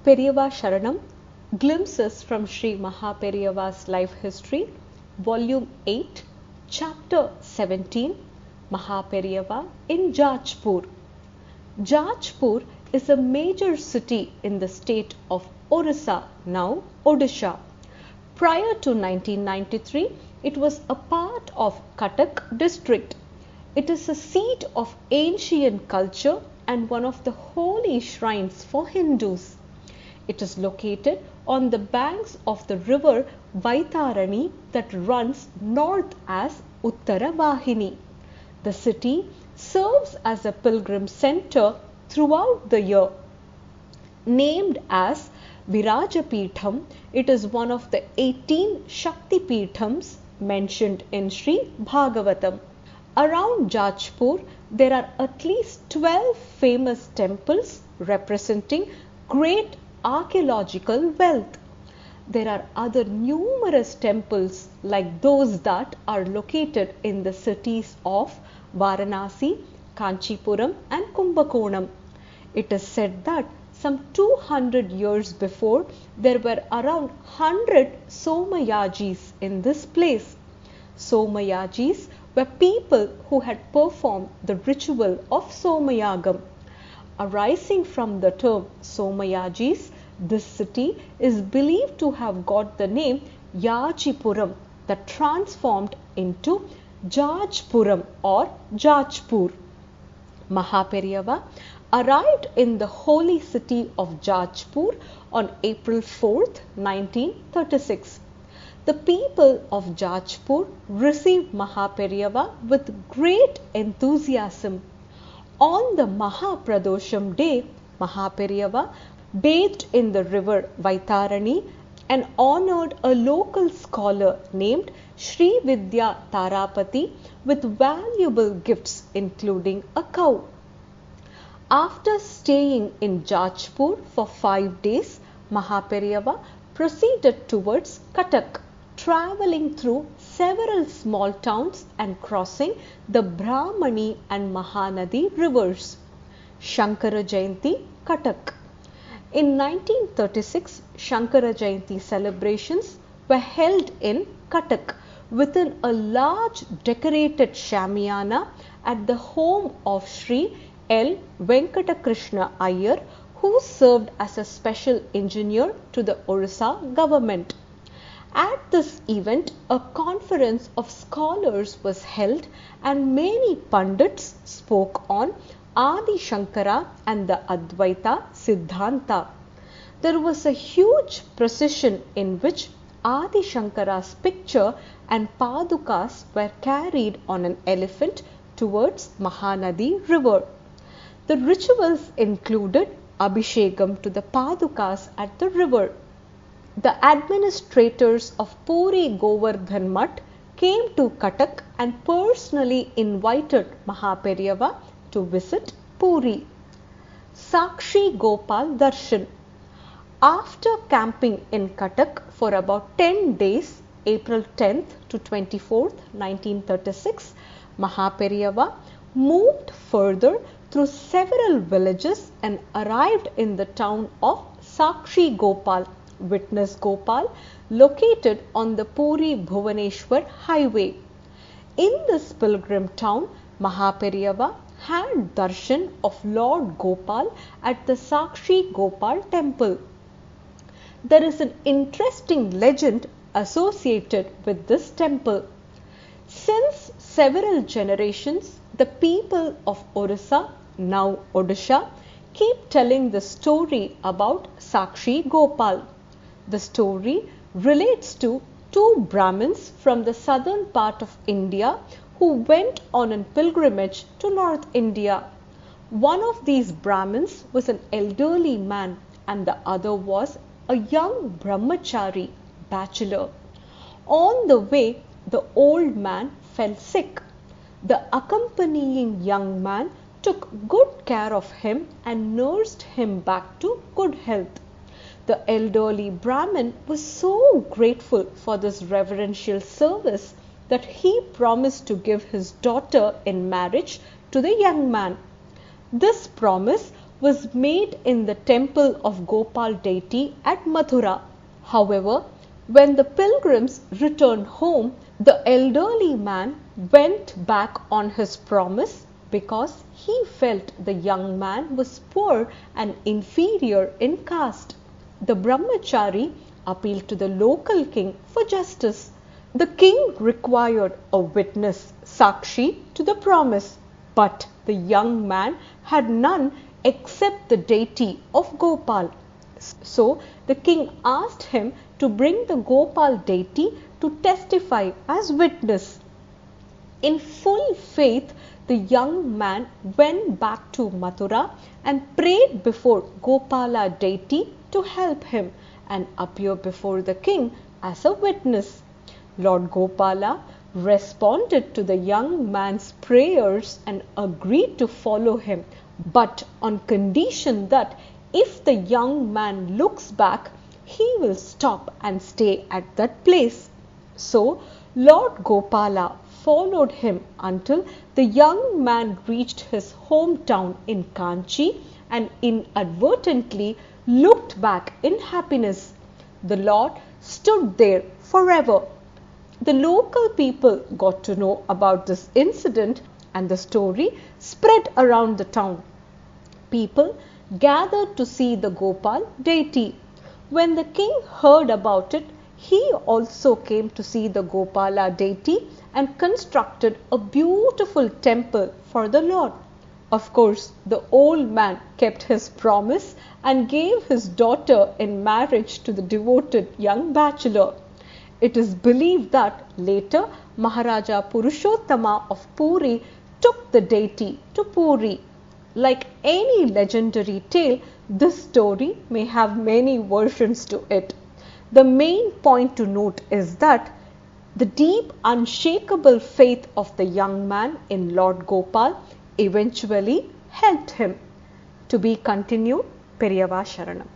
Periyava Sharanam, Glimpses from Sri MahaPeriyava's Life History, Volume 8, Chapter 17, MahaPeriyava in Jajpur. Jajpur is a major city in the state of Orissa, now Odisha. Prior to 1993, it was a part of Cuttack district. It is a seat of ancient culture and one of the holy shrines for Hindus. It is located on the banks of the river Vaitarani that runs north as Uttaravahini. The city serves as a pilgrim center throughout the year. Named as Virajapitham, it is one of the 18 Shakti Pithams mentioned in Sri Bhagavatam. Around Jajpur, there are at least 12 famous temples representing great archaeological wealth. There are other numerous temples like those that are located in the cities of Varanasi, Kanchipuram and Kumbakonam. It is said that some 200 years before, there were around 100 Somayajis in this place. Somayajis were people who had performed the ritual of Somayagam. Arising from the term Somayajis, this city is believed to have got the name Yajipuram that transformed into Jajpuram or Jajpur. MahaPeriyava arrived in the holy city of Jajpur on April 4th, 1936. The people of Jajpur received MahaPeriyava with great enthusiasm. On the Mahapradosham day, MahaPeriyava bathed in the river Vaitarani and honored a local scholar named Sri Vidya Tarapati with valuable gifts including a cow. After staying in Jajpur for 5 days, MahaPeriyava proceeded towards Cuttack, travelling through several small towns and crossing the Brahmani and Mahanadi rivers. Shankara Jayanti, Cuttack. In 1936, Shankara Jayanti celebrations were held in Cuttack within a large decorated shamiana at the home of Sri L. Venkatakrishna Iyer, who served as a special engineer to the Orissa government. At this event, a conference of scholars was held and many Pandits spoke on Adi Shankara and the Advaita Siddhanta. There was a huge procession in which Adi Shankara's picture and Padukas were carried on an elephant towards Mahanadi river. The rituals included Abhishekam to the Padukas at the river. The administrators of Puri Govardhan Mutt came to Cuttack and personally invited MahaPeriyava to visit Puri. Sakshi Gopal Darshan. After camping in Cuttack for about 10 days, April 10th to 24th, 1936, MahaPeriyava moved further through several villages and arrived in the town of Sakshi Gopal, witness Gopal, located on the Puri Bhuvaneshwar highway. In this pilgrim town, MahaPeriyava had darshan of Lord Gopal at the Sakshi Gopal temple. There is an interesting legend associated with this temple. Since several generations, the people of Orissa, now Odisha, keep telling the story about Sakshi Gopal. The story relates to two Brahmins from the southern part of India who went on a pilgrimage to North India. One of these Brahmins was an elderly man and the other was a young brahmachari, bachelor. On the way, the old man fell sick. The accompanying young man took good care of him and nursed him back to good health. The elderly Brahmin was so grateful for this reverential service that he promised to give his daughter in marriage to the young man. This promise was made in the temple of Gopal deity at Mathura. However, when the pilgrims returned home, the elderly man went back on his promise because he felt the young man was poor and inferior in caste. The brahmachari appealed to the local king for justice. The king required a witness, Sakshi, to the promise, but the young man had none except the deity of Gopal. So the king asked him to bring the Gopal deity to testify as witness. In full faith, the young man went back to Mathura and prayed before Gopala deity to help him and appear before the king as a witness. Lord Gopala responded to the young man's prayers and agreed to follow him, but on condition that if the young man looks back, he will stop and stay at that place. So Lord Gopala followed him until the young man reached his hometown in Kanchi and inadvertently looked back in happiness. The Lord stood there forever. The local people got to know about this incident and the story spread around the town. People gathered to see the Gopal deity. When the king heard about it, he also came to see the Gopala deity and constructed a beautiful temple for the Lord. Of course, the old man kept his promise and gave his daughter in marriage to the devoted young bachelor. It is believed that later Maharaja Purushottama of Puri took the deity to Puri. Like any legendary tale, this story may have many versions to it. The main point to note is that the deep, unshakable faith of the young man in Lord Gopal eventually helped him. To be continued, Periyava Sharanam.